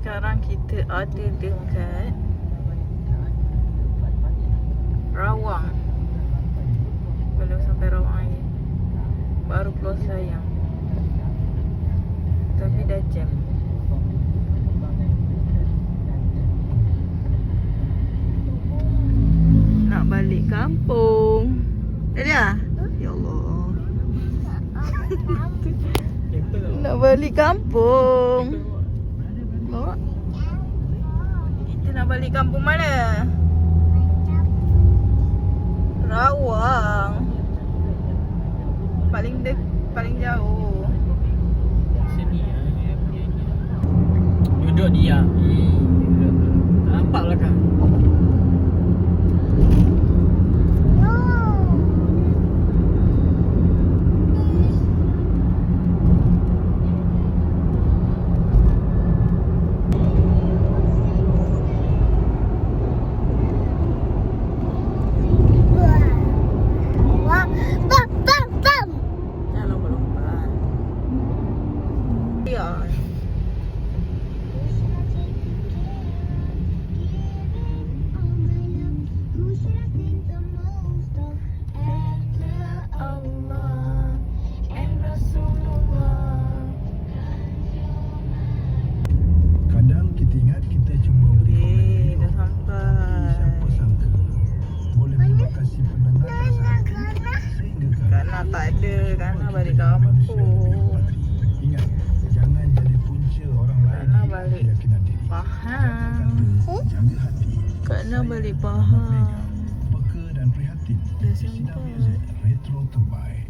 sekarang kita ada dekat Rawang. Belum sampai Rawang lagi. Baru Pulau Sayang. Tapi dah jam. Nak balik kampung. Dah? Ya Allah. Nak balik kampung. Bawa. Kita nak balik kampung mana? Rawang. Paling jauh. Sini duduk diam. Nampak belakang. Tak ada, Kana balik kampung. Ingat, jangan jadi punca orang lain. Kana balik Pahang. Jaga hati. Kana balik Pahang. Peka dan prihatin. Dah Sinar sampai. Music Retro terbaik.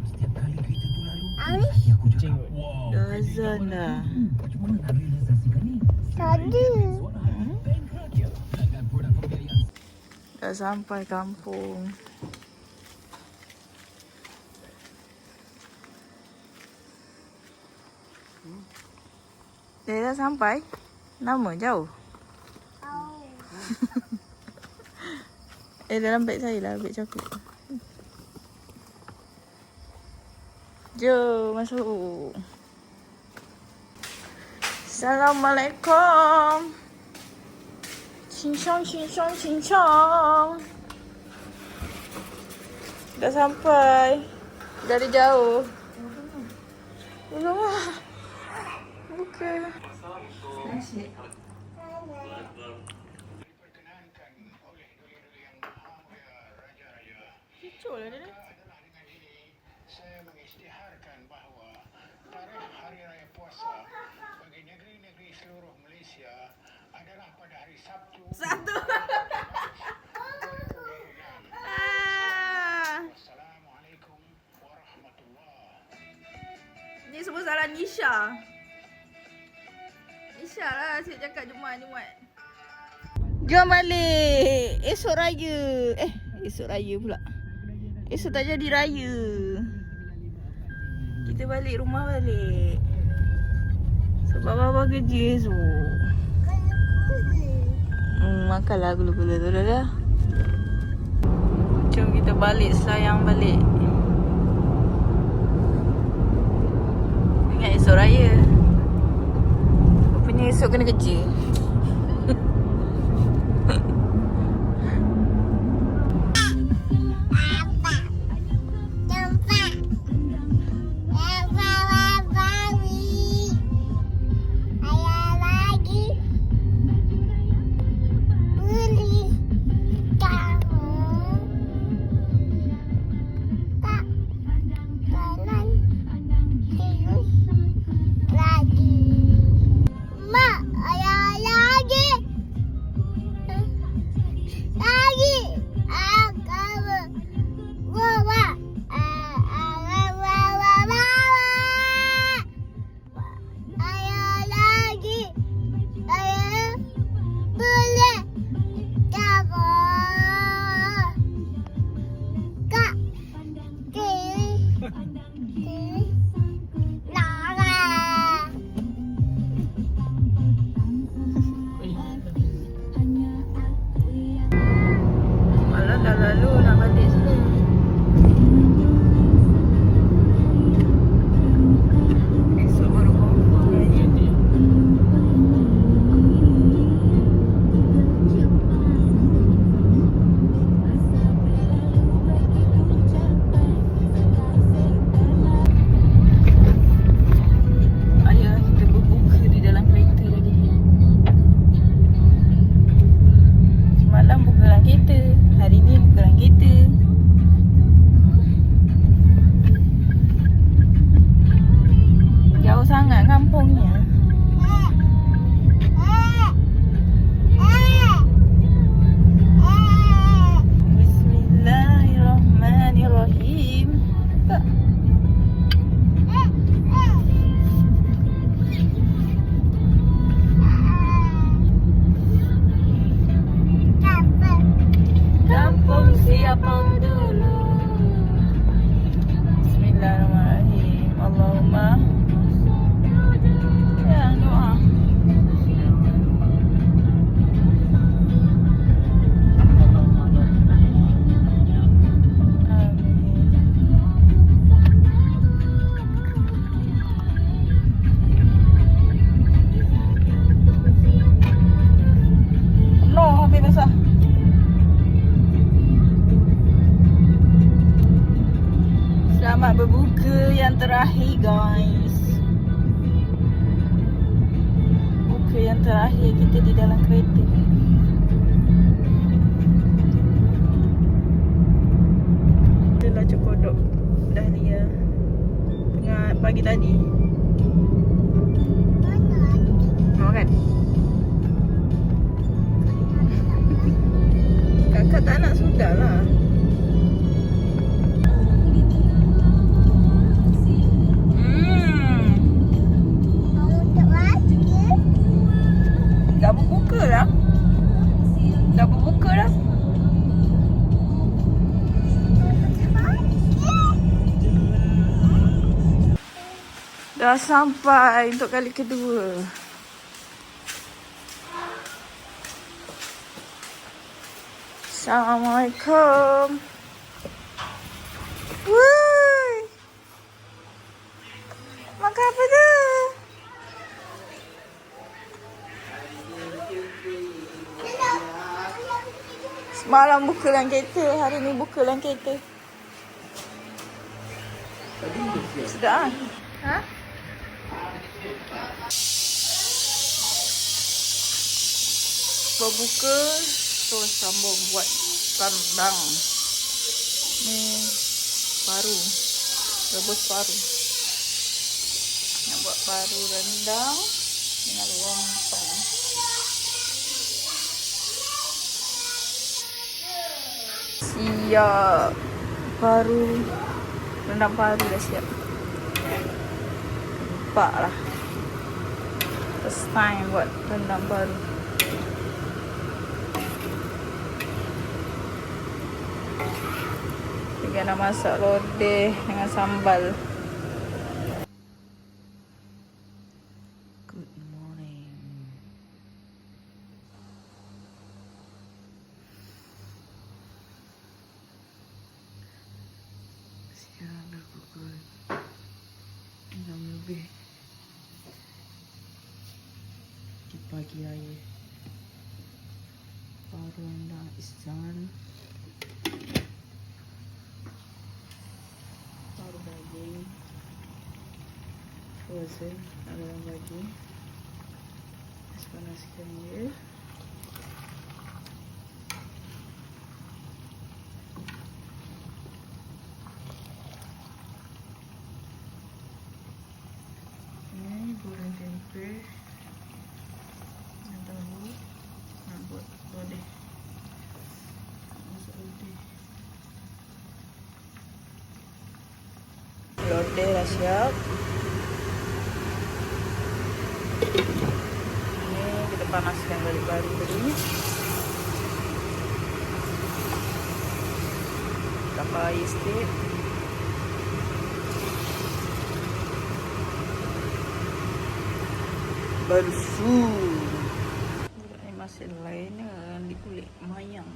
Setiap kali kereta tu lalu, tadi aku cakap, wow. Dah azan dah. Macam mana nak realisasikan ni? Tadi. Dah sampai kampung. Dah sampai? Lama jauh? Dalam beg saya lah, beg coklat. Jom masuk. Assalamualaikum. Cincong, cincong, cincong. Dah sampai. Dari jauh. Alamak. Bukan. Nasi. Cucuk lah dia. Saya mengisytiharkan bahawa tarikh Hari Raya Puasa bagi negeri-negeri seluruh Malaysia adalah pada hari Sabtu. Satu. Assalamualaikum warahmatullahi. Ni semua salah Nisha. Nisha lah asyik cakap Jumaat. Jom balik. Esok raya. Esok raya pula. Esok tak jadi raya. Kita balik rumah balik. Sebab Baba kerja esok. Makanlah gula-gula tu dah. Jom kita balik, Selayang balik. Ingat esok raya. Rupanya esok kena kerja. Mak, ayah. Selamat berbuka yang terakhir guys. Buka yang terakhir kita di dalam kereta. Itulah cokodok Dahlia tengah pagi tadi. Mau makan? Kakak tak nak sudah lah. Dah berbuka dah. Dah berbuka dah. Dah sampai untuk kali kedua. Assalamualaikum. Wuih. Makan apa tu? Semalam buka dalam kereta, hari ni buka dalam kereta. Sedap kan? Ha? Berbuka, terus sambung buat rendang. Ni paru, rebus paru. Nak buat paru rendang dengan lontong. Siap. Paru, rendang paru dah siap. Nampak lah. First time buat rendang paru. Kita nak masak lodeh dengan sambal. Good morning. Sekarang dah pukul 6 lebih. Di pagi raya. Paru rendang is done. Paru daging frozen dalam daging. Panaskan dia. Ini goreng tempe dan tahu. Nak buat lodeh. Masak lodeh. Lodeh dah siap. Ini kita panaskan balik baru tadi. Tambah air sikit. Bersu. Ini masih lain di kulit mayang.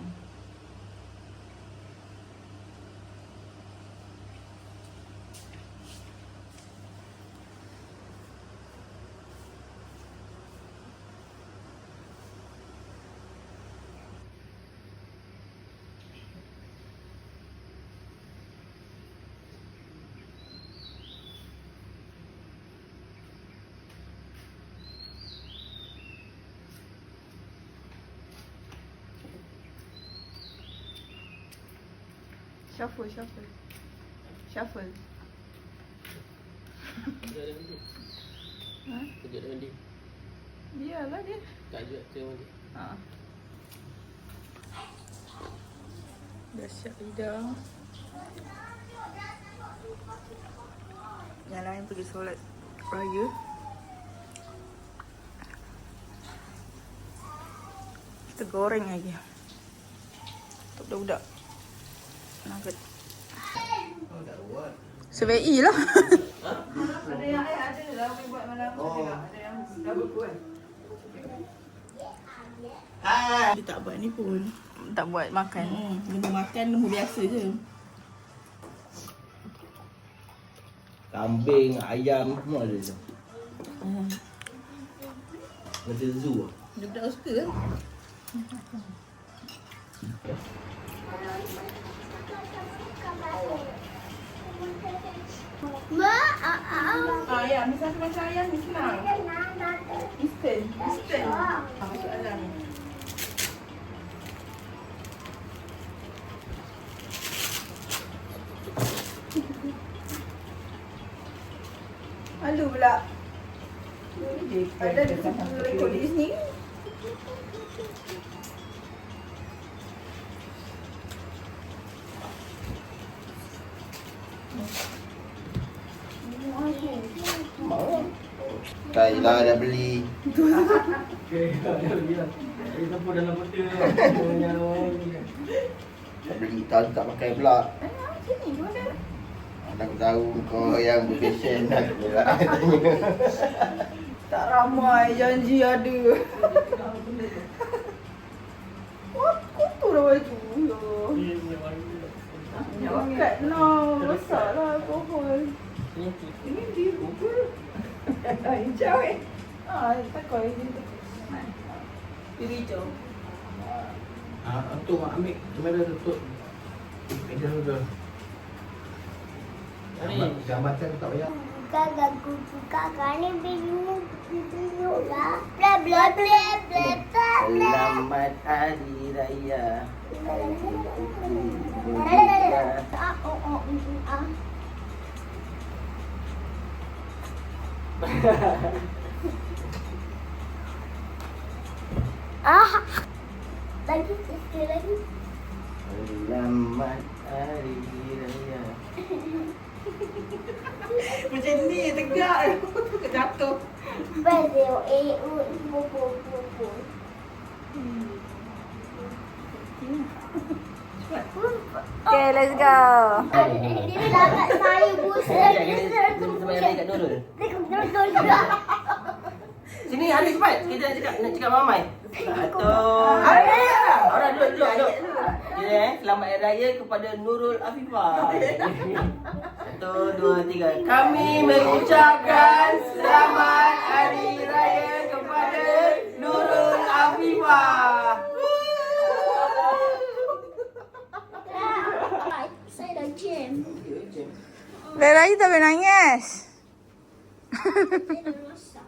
Shuffle, shuffle. Shuffle. Kerja dengan dia. Ha? Kerja dengan dia. Biarlah dia. Tak juga kerja dengan dia. Ha. Dah siap lidah. Yang lain pergi solat raya. Kita goreng lagi. Untuk budak-budak. Nugget. Oh, tak buat. Survey lah. Ada yang ada lah buat malam ada yang dah berkuat. Dia tak buat ni pun. Tak buat makan. Lembu makan lembu biasa je. Kambing, ayam, semua ada tu. Macam zoo lah. Budak-budak suka lah. Ya, misalnya macam ayam ni senang. Instant. Masuk dalam ni. Malu pula. Ada rekod di sini. Kailah dah beli. Dah beli tahu tak pakai pula. Sini pun ada. Aku tahu kau yang berpassion nak pula. Tak ramai janji ada. Wah, kotor dah baju. Ya. Kat no, besarlah alkohol. Ini biru ke? Hijau tak kau ini tu. Biru hijau. Tu mak ambil kamera tutup. Meja tu. Gambar tu tak payah. Kakak ni biru lah. Bla bla bla bla bla. Selamat Hari Raya. Lagi sikit lagi. Selamat Hari Raya. Macam ni tegak. Jatuh. Berdeo bubu. Okay, let's go. Dia lambat saya bosan. Sini Ali cepat. Kita nak cakap mamai. Satu. Orang duduk. Selamat Hari Raya kepada Nurul Afifah. 1, 2, 3. Kami mengucapkan selamat Hari Raya kepada Nurul Afifah. Saya dah jam. Lelaki tak boleh nangis. Saya dah rosak.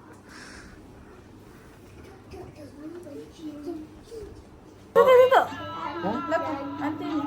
Tutup. Lepas nanti ni.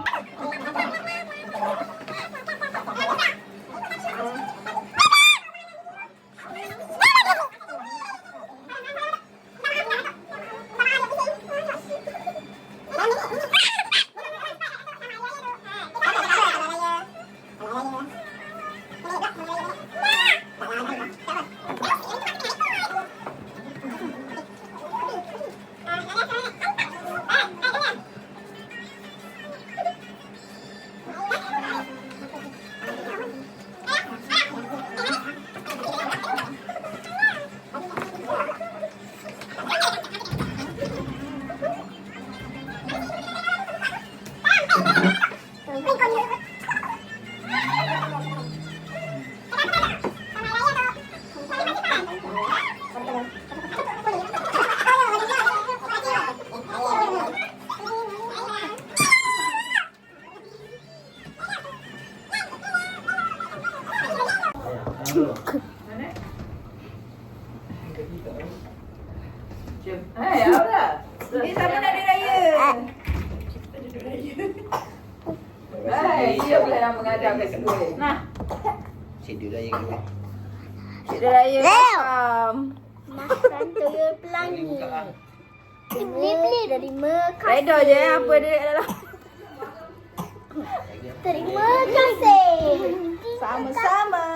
Apa? Ini sama nak ada raya. Dia boleh nak mengadap kat sekolah. Nah. Cik dia raya ke? Cik dia raya. Makan tuyul pelangi. Beli terima kasih. Redor je apa dia kat dalam. Terima kasih. Sama-sama.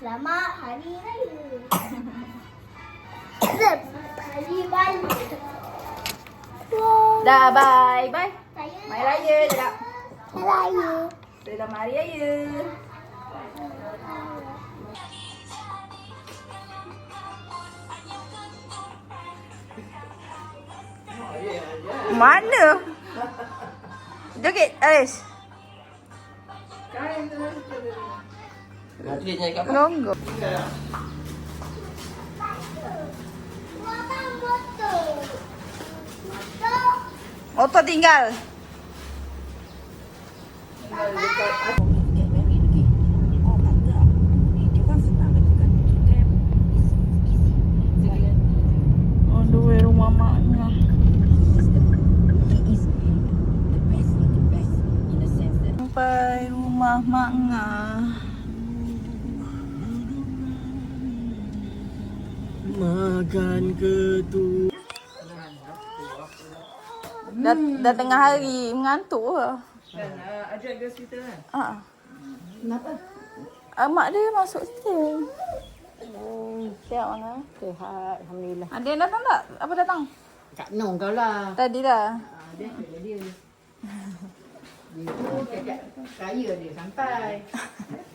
Selamat Hari Raya. Hari Raya. Dah bye. Bye. Saya Mai raya je tak? Raya. Selamat hari raya. Mana? Joget, Aris. Nanti dia cakap apa? Longgo. Motor tinggal. makan ke tu? Dah tengah hari mengantuk lah. Kan, ajak ke hospital kan? Kenapa? Mak dia masuk hospital. Sihat mana? Sihat, Alhamdulillah. Ada yang datang tak? Apa datang? Kak Nong kau lah. Tadi dah. Dia dia. Dia tu cakap kaya dia sampai.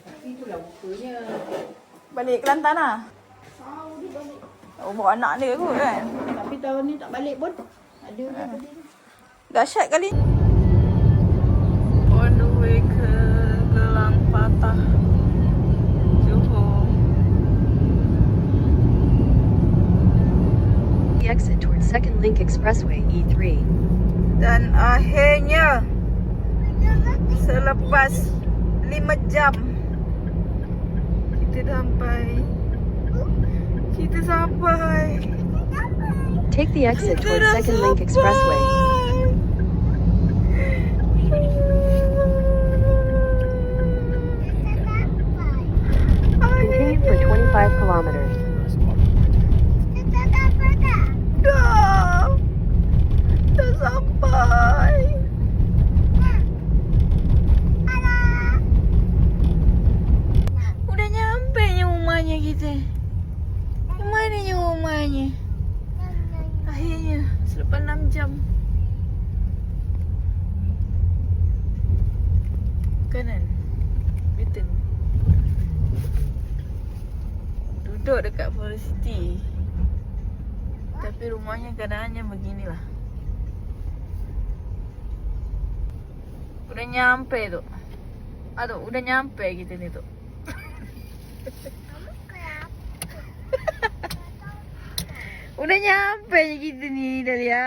Tapi itulah rupanya. Balik Kelantan lah? Oh, bawa anak dia kot kan? Tapi tahun ni tak balik pun. Ada tadi. Dahsyat kali. On the way ke Gelang Patah, Johor. The exit towards Second Link Expressway E3. Dan akhirnya selepas 5 jam kita sampai. Take the exit towards Second Link Expressway. Continue for 25 kilometers. Dah sampai. Udah nyampe rumahnya kita. Mana rumahnya? Akhirnya selepas 6 jam. Kanan. Betul. Duduk dekat Forest City. Tapi rumahnya keadaannya beginilah. Udah nyampe tu. Aduh, udah nyampe kita ni tu. Udah nyampe je kita ni Dahlia.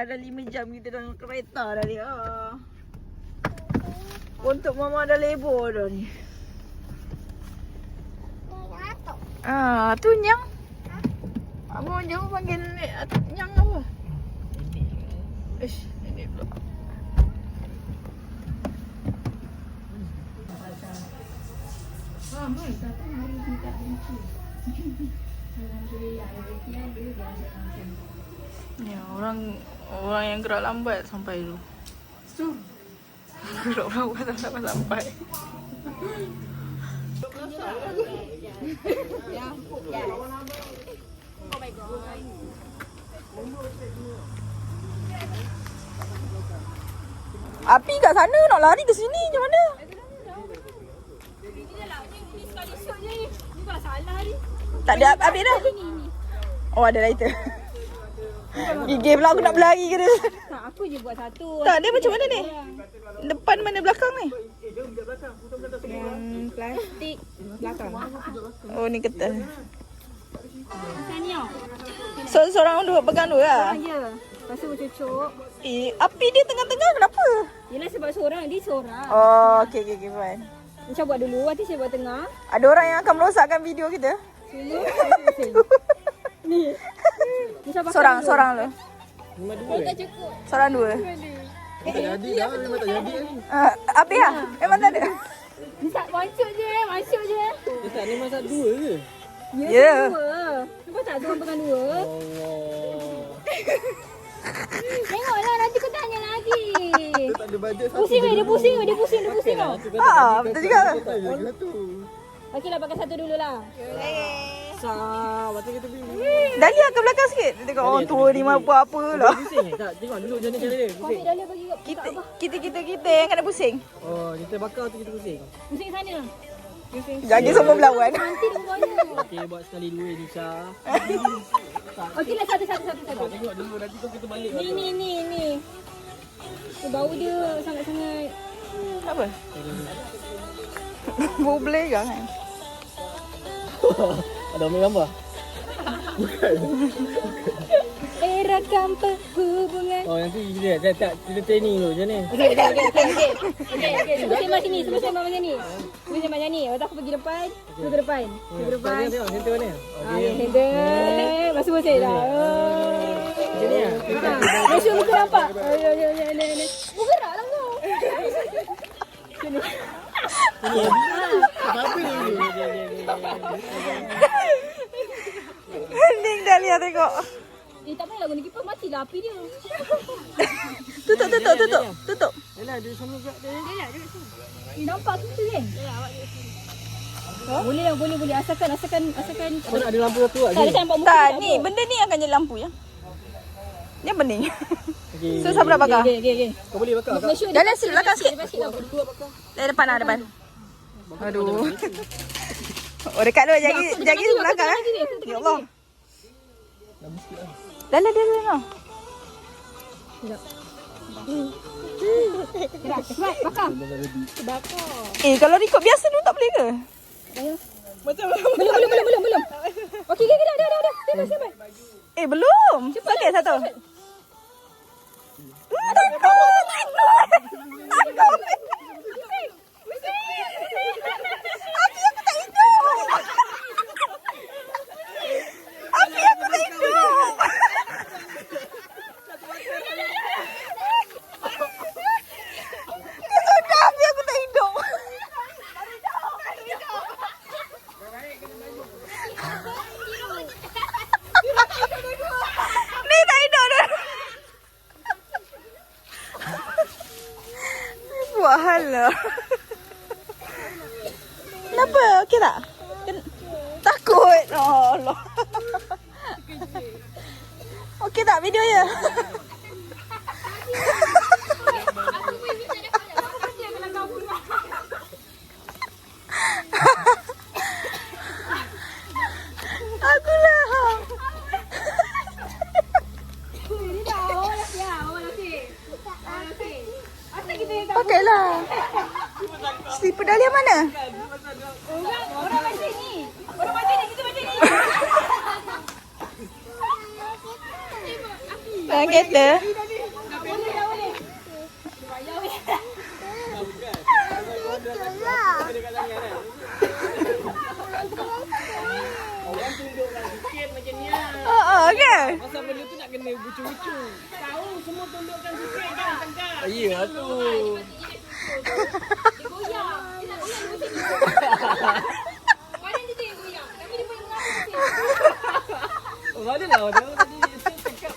Dah 5 jam kita dalam kereta Dahlia. Untuk mama dah lebur dah ni. Tu Nyang. Abang jauh panggil Nyang apa? Ish, ini pula. Ni orang yang gerak lambat sampai dulu. Gerak lambat sampai. Api kat sana nak lari ke sini macam mana? Tak ada habis dah. Oh, ada lighter. Gigi pula aku nak berlari ke dia? Tak, aku je buat satu. Tak, dia macam mana ni? Depan mana belakang ni? Yang plastik belakang. Oh, ni ketal. Macam ni tau. So, seorang dua pegang dua lah? Seorang je. Lepas tu bercucuk. Api dia tengah-tengah kenapa? Yelah sebab seorang, dia seorang. Oh, okay, fine. Macam buat dulu, nanti saya buat tengah. Ada orang yang akan merosakkan video kita? Semua pusing. Ni. Seorang lu. Tak cukup. Seorang dua. Tak jadi dah, memang tak jadi kan. Habis lah? Memang tak ada? Ni tak masuk je. Dia tak ni masak dua ke? Ya. Dua. Nampak tak seorang pegang dua? Allah. Tengoklah nanti kau tanya lagi. Dia tak ada bajet satu. Pusing dia pusing tau. Betul juga. Okeylah pakai satu dululah. Sah, lepas tu kita pergi. Dahlia ke belakang sikit. Dia tengok orang tua ni buat apa lah. Pusing eh? Tak, tengok dulu macam mana cara dia. Kau Pusing. ambil Dahlia bagi Kita yang kena pusing. Oh, kita bakar tu kita pusing. pusing sana. Jangan semua berlawan. Nanti rupanya. Okey, buat sekali dua Nisha. Okeylah satu. Tengok dulu, nanti kau kita balik. Ni. Bau dia sangat-sangat. Apa? Bau belerang kan? Ada ambil gambar? Eratkan perhubungan. Oh, nanti kita training dulu macam ni. Okey. Semua sembang sini. Semua sembang macam ni. Lepas tu aku pergi depan. Aku ke depan. Tengok, center mana? Okey. Center. Lepas tu bersih dah. Macam ni lah. Make sure muka nampak. Muka gerak lah kau. Sini. Apa ni? Hening Dahlia tengok. Tak payah guna kipas, matilah api dia. Tutup. Yalah, dia sama juga dia. Nampak kita kan? Boleh lah, boleh. Asalkan. Kau nak ada lampu satu tak? Tak, dia nampak muka Tak, tak ni benda ni akan jadi lampu ya. Ni bening. Okey. So siapa nak bakar? Okay. Kau boleh bakar tak? Make sure Jalan sikit belakang sikit. Bakar. Depan lah depan. Aduh. Oh dekat lu jagi belakang eh. Ya Allah. Dah. Cepat, bakar. Kalau record biasa tu tak boleh ke? Belum. Okey, dah. Sampai. Belum. Boleh satu. Buat hal lah. Kenapa? Okey tak? Takut. Oh Allah. Okey tak video ya? Akulah. Pakailah. Slipper Dahlia mana? Orang macam ni, kita macam ni. Dalam kereta. Kan? Pasal benda tu nak kena bucu-bucu. Tahu semua tundukkan sikit kan tengah. Ya tu. Dia goyang. Dia nak goyang macam ni. Badan dia yang goyang. Tapi dia boleh mengaku. Oh, ada lah dia tadi saya cakap.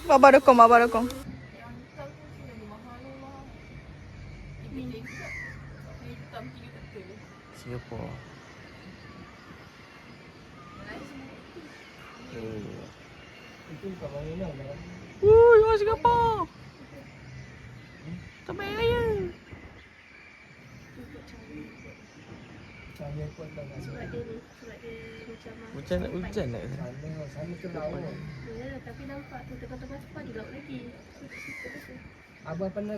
Baba dokong. Singapore. Itu kat mana lah? Orang Singapore. Tak payah raya. Cahaya kuat tak nak sebab dia Hujan nak. sana ke laut. Ya, tapi nampak tu tempat-tempat cepat di laut lagi. Abang pernah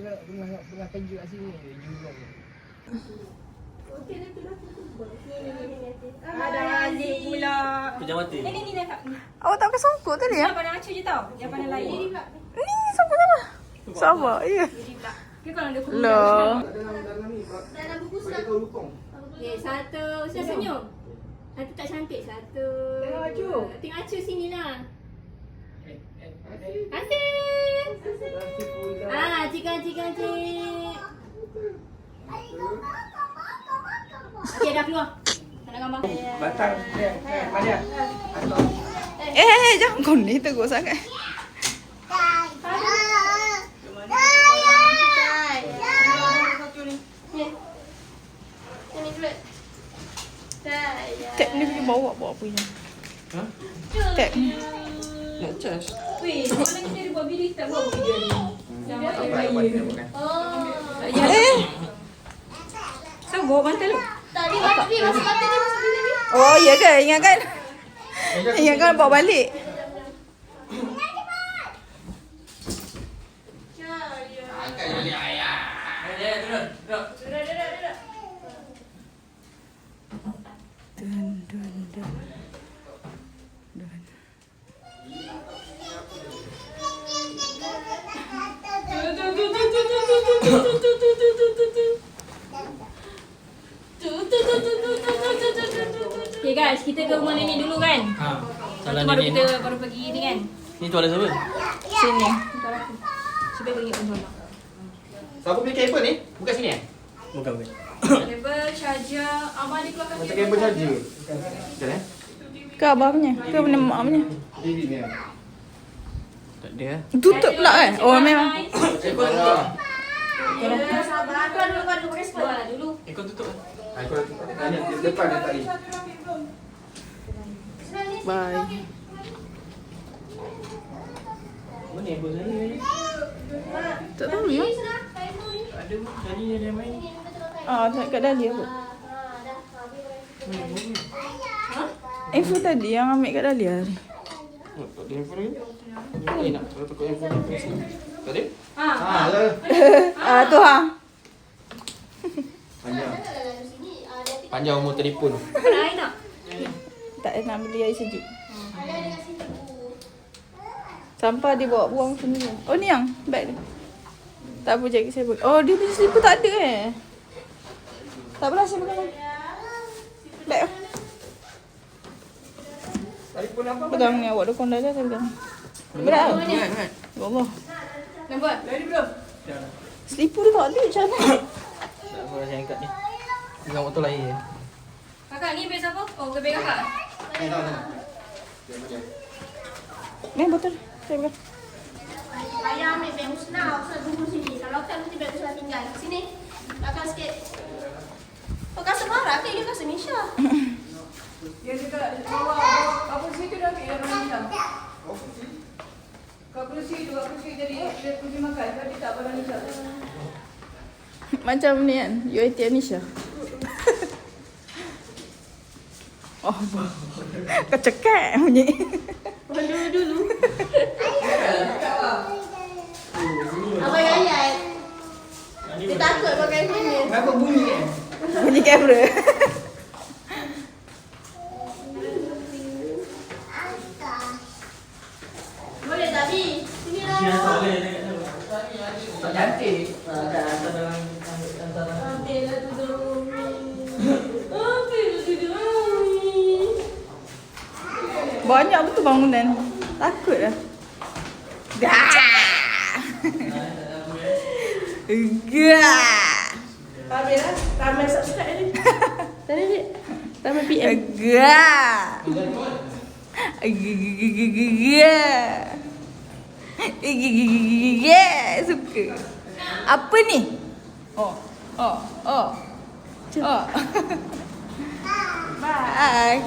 kerja kat sini juga. Ada Aziz pula. Pejam mati. Ni nak. Awak tak pakai songkok tadi ya? Dia pandang acu je tau. Dia pandang lain. Ni songkok sama. Sama, ya. Dia kalau dia kulit. Loh. Dalam buku sudah. Okay, satu. Saya senyum. Satu tak cantik. Satu. Tengok acu. Tengok acu sini lah. Asyik. Cik. Okey, dah keluar. Tak nak gambar. Batang. Maria. Jangan kau ni tegur sangat. Tap ni pergi bawa apa ni? Ha? Tap ni. Nak charge. Weh, mana kita dia buat video, kita buat video ni. So, bawa mantel lu. Tadi masuk dia masuk dia. Oh, iya ke? Ingatkan bawa balik. Okay guys, kita ke rumah nenek dulu kan? Salah Baru nenek kita baru pergi ni kan? ni tuan siapa? Sini. Tuan aku. Cuba bagi tuan. Siapa beli handphone ni? Bukan sini eh? Bukan. Kabel, charger. Abang dia keluarkan Macam kabel charger. Betul eh? Ke abang punya? Ke benda mak punya? TV ni. Tak ada. Tutup pula kan? Oh memang. Ya, sabar. Keluar dulu, pakai sekolah dulu. Kau tutup. Depan dia tadi. Bye. Mana handphone saya ni? Tak tahu ya. Ada tadi dia main. Tak kat Dahlia kot. Info tadi yang ambil kat Dahlia ni. Oh, tak ada handphone lagi. Ni nak kalau takut handphone ni. Tak ada? Tu ha. Panjang. Panjang umur telefon. Kau nak air tak? Tak nak beli air sejuk. Sampah dia bawa buang sini. Oh ni yang beg dia. Tak apa jaket saya pakai. Oh dia punya slipper tak ada Tak apalah saya pakai. Beg. Telefon apa? Pegang ni awak dokong dah saya pegang. Berat. Berat. Ya Allah. Nampak? Ready belum? Slipper dia tak ada macam mana? Tak apa saya angkat ni. Pegang motor lain je. Kakak ni beg siapa? Oh, beg kakak. Ni botol. Saya pegang. Ayah ambil beg Husna. Husna tunggu sini. Kalau tak nanti beg Husna tinggal. Sini. Belakang sikit. Kau kasih marah ke? Dia kasih Misha. Dia dekat bawah apa situ dah ambil yang orang Islam. Kau kerusi tu, kau kerusi jadi dia pergi makan. Tadi tak barang Islam. Macam ni kan. UiT Anisha. Oh, kau cekak bunyi. Dulu. Abang ayat. Dia takut pakai sini. Kenapa bunyi kan? Bunyi kamera. Boleh tak, Bi? Sini lah. Tak cantik. Ambil lah tudung Umi. Ambil lah tudung Umi. Banyak betul bangunan. Takut lah. Gah. Ambil lah. Ramai subscribe ni. Tadi dia. Tambah PM. Gah. Gah. Suka. Apa ni? Oh. Bye.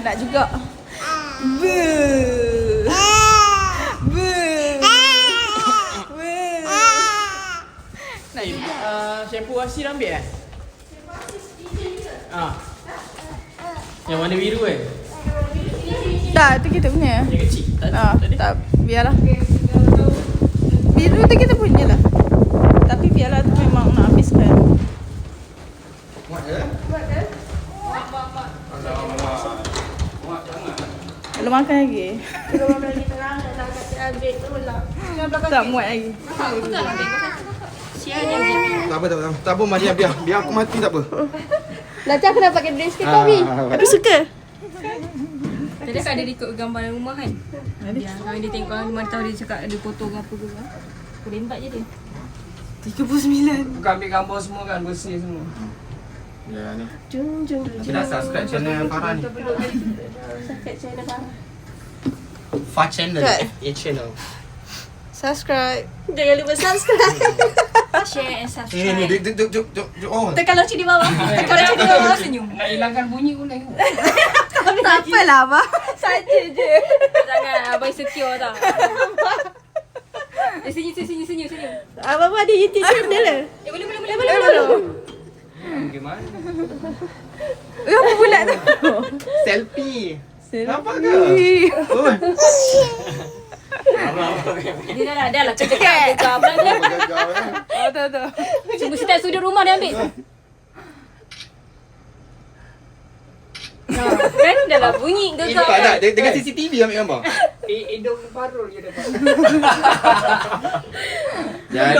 Nak juga. Boo. Nak juga. Shampoo Asir ambil eh? Yang warna biru kan? Tak, tu kita punya. Yang kecil. Tak Tak, biarlah. Biru tu kita punya lah. Tapi biarlah tu memang nak habiskan. Muat je. Belum makan lagi. Belum makan lagi terang. Nak kata ambil tu lah. Tak muat lagi. Bukan lah. Sial dia. Tak apa. Tak apa Maria, biar aku mati tak apa. Lacak aku nak pakai dress ke kau, Bi? Tapi suka. Tadi kan ada ikut gambar rumah kan? Dia kalau dia tengok orang mana tahu dia cakap ada foto ke apa ke. Aku rembat je dia. 39. Bukan ambil gambar semua kan, bersih semua. Ya ni. Jom. Kita dah subscribe channel Farah ni. Subscribe channel Farah. Far channel. Kat. channel. Subscribe. Jangan lupa subscribe. Share and subscribe. Ni jom. Oh. Tekan lonceng di bawah. Tekan lonceng di bawah senyum. Nak hilangkan bunyi pun dah. Tak apalah, abang. Saja je. Jangan abang secure tau. Senyum. Abang ada YouTube channel lah. Boleh. Gimana? Apa pula tu? Selfie. Nampak ke? Oh. Dia dah lah cakap abang dia. Gagal eh. Oh, tahu. Cuma setiap sudut rumah dia ambil. Kan dah lah bunyi gegar. Tak ada, dengan CCTV ambil gambar. Hidung parul je dapat. Jadi.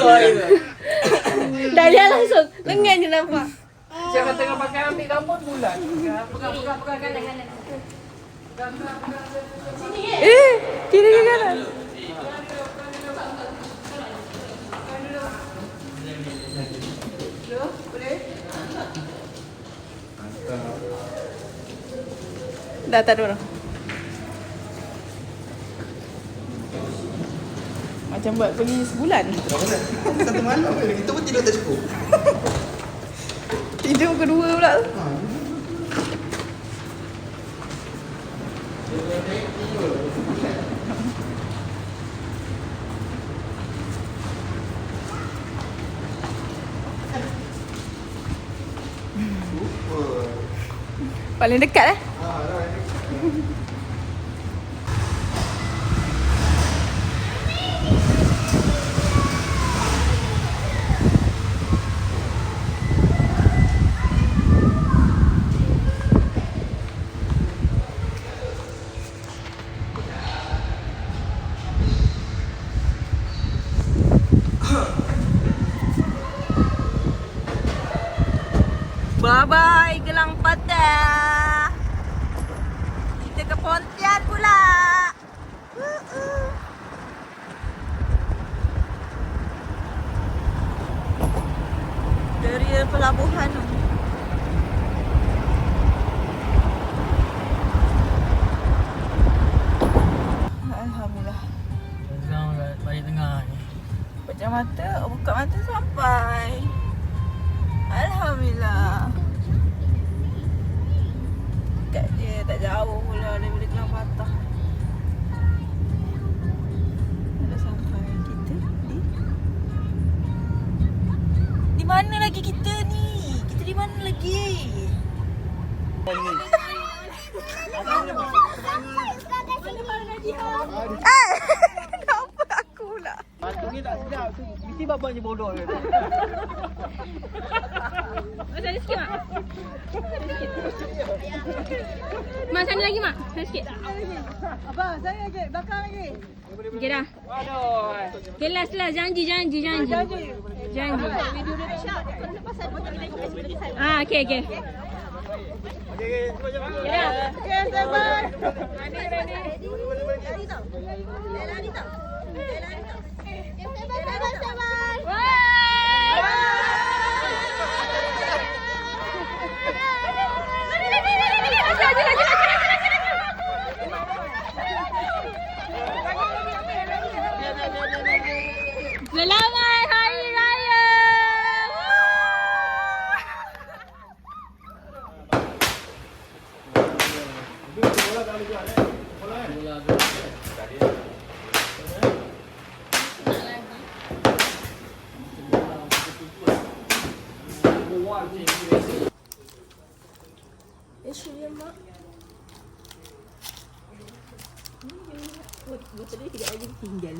Dah lihat langsung. Lengan je nampak. Jangan tengah pakai ambil gambar bulan. Pegang kanan. Kiri ke kanan? Dah tak ada orang. Macam buat pergi sebulan. Satu malam itu pun tidur tak cukup. Tidur kedua pula tu. Paling dekat eh. Bye-bye Gelang Patah. Kita ke Pontian pula. Dari pelabuhan tu. Alhamdulillah. Sekarang balik tengah ni. Pejam mata, buka mata sampai. Alhamdulillah. Dekat je, tak jauh pula daripada Gelang Patah. Dah sampai kita di mana lagi kita ni? Kita di mana lagi? Kenapa aku pula? Batu ni tak sedap tu. Mesti bapaknya bodoh ke. Masih ada sikit, Mak. Mak, sana lagi, Mak. Sana sikit. Abang, saya lagi. Belakang lagi. Okey dah. Waduh. Okay, last. Janji. Ah, okey. Okey, sabar. Selamat Hari Raya. Betul dia tidak ada tinggal.